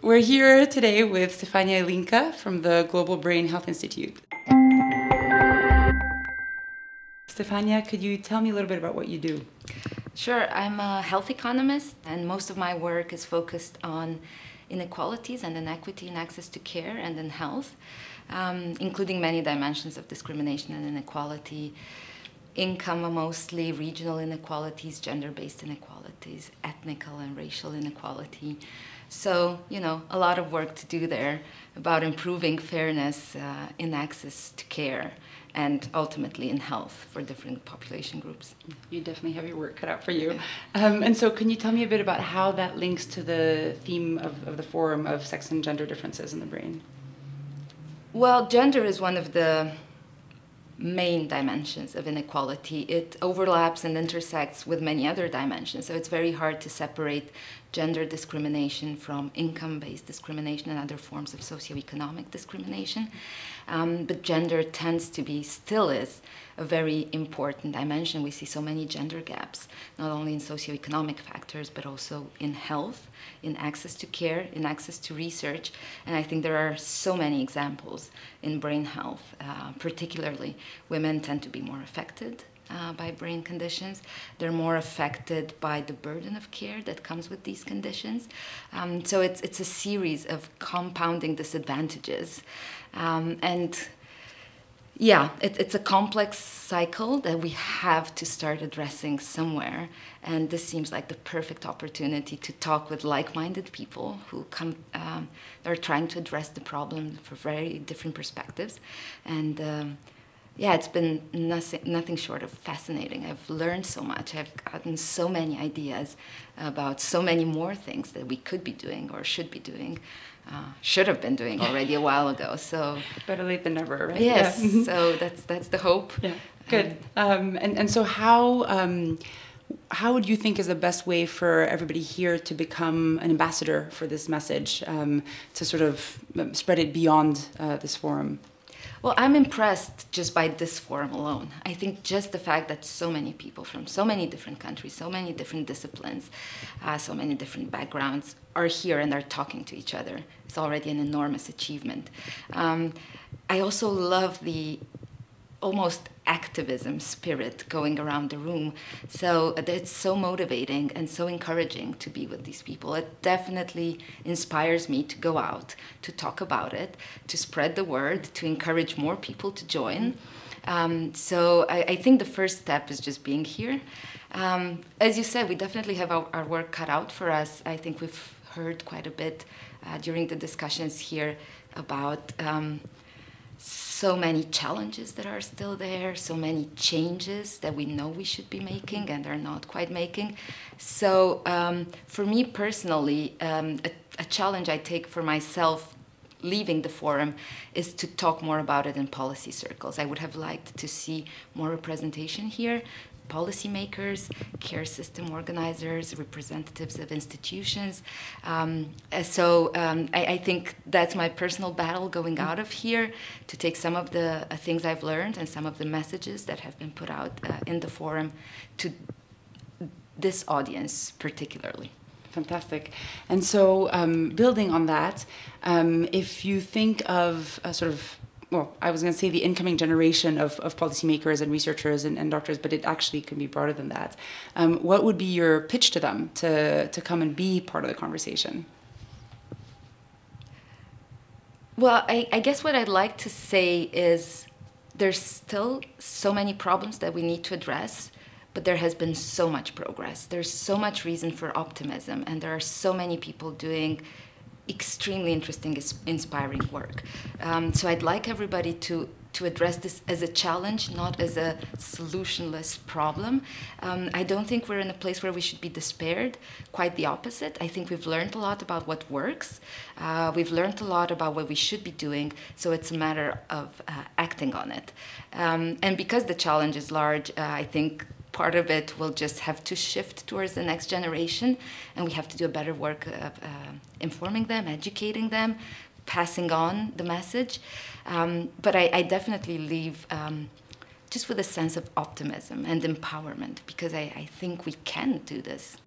We're here today with Stefania Ilinca from the Global Brain Health Institute. Stefania, could you tell me a little bit about what you do? Sure, I'm a health economist, and most of my work is focused on inequalities and inequity in access to care and in health, including many dimensions of discrimination and inequality, income mostly, regional inequalities, gender-based inequalities, ethnical and racial inequality. So, a lot of work to do there about improving fairness in access to care and ultimately in health for different population groups. You definitely have your work cut out for you. And so can you tell me a bit about how that links to the theme of the forum of sex and gender differences in the brain? Well, gender is one of the main dimensions of inequality. It overlaps and intersects with many other dimensions, so it's very hard to separate gender discrimination from income-based discrimination and other forms of socio-economic discrimination. But gender tends to be, still is, a very important dimension. We see so many gender gaps, not only in socio-economic factors, but also in health, in access to care, in access to research. And I think there are so many examples in brain health. Particularly, women tend to be more affected by brain conditions. They're more affected by the burden of care that comes with these conditions. So it's a series of compounding disadvantages. It's a complex cycle that we have to start addressing somewhere. And this seems like the perfect opportunity to talk with like-minded people who are trying to address the problem from very different perspectives. And it's been nothing short of fascinating. I've learned so much. I've gotten so many ideas about so many more things that we could be doing or should be doing, should have been doing already a while ago. So better late than never, right? Yes. Yeah. So that's the hope. Yeah. Good. And so how would you think is the best way for everybody here to become an ambassador for this message, to sort of spread it beyond this forum? Well, I'm impressed just by this forum alone. I think just the fact that so many people from so many different countries, so many different disciplines, so many different backgrounds are here and are talking to each other is already an enormous achievement. I also love the almost activism spirit going around the room. So it's so motivating and so encouraging to be with these people. It definitely inspires me to go out, to talk about it, to spread the word, to encourage more people to join. So I think the first step is just being here. As you said, we definitely have our work cut out for us. I think we've heard quite a bit during the discussions here about so many challenges that are still there, so many changes that we know we should be making and are not quite making. So for me personally, a challenge I take for myself leaving the forum is to talk more about it in policy circles. I would have liked to see more representation here. Policymakers, care system organizers, representatives of institutions. I think that's my personal battle going out of here, to take some of the things I've learned and some of the messages that have been put out in the forum to this audience particularly. Fantastic. And so building on that, if you think of a sort of, well, I was going to say the incoming generation of policymakers and researchers and doctors, but it actually can be broader than that. What would be your pitch to them to come and be part of the conversation? Well, I guess what I'd like to say is there's still so many problems that we need to address, but there has been so much progress. There's so much reason for optimism, and there are so many people doing extremely interesting, inspiring work. So I'd like everybody to address this as a challenge, not as a solutionless problem. I don't think we're in a place where we should be despaired. Quite the opposite. I think we've learned a lot about what works. We've learned a lot about what we should be doing, so it's a matter of acting on it. And because the challenge is large, I think part of it will just have to shift towards the next generation, and we have to do a better work of informing them, educating them, passing on the message. But I definitely leave just with a sense of optimism and empowerment, because I think we can do this.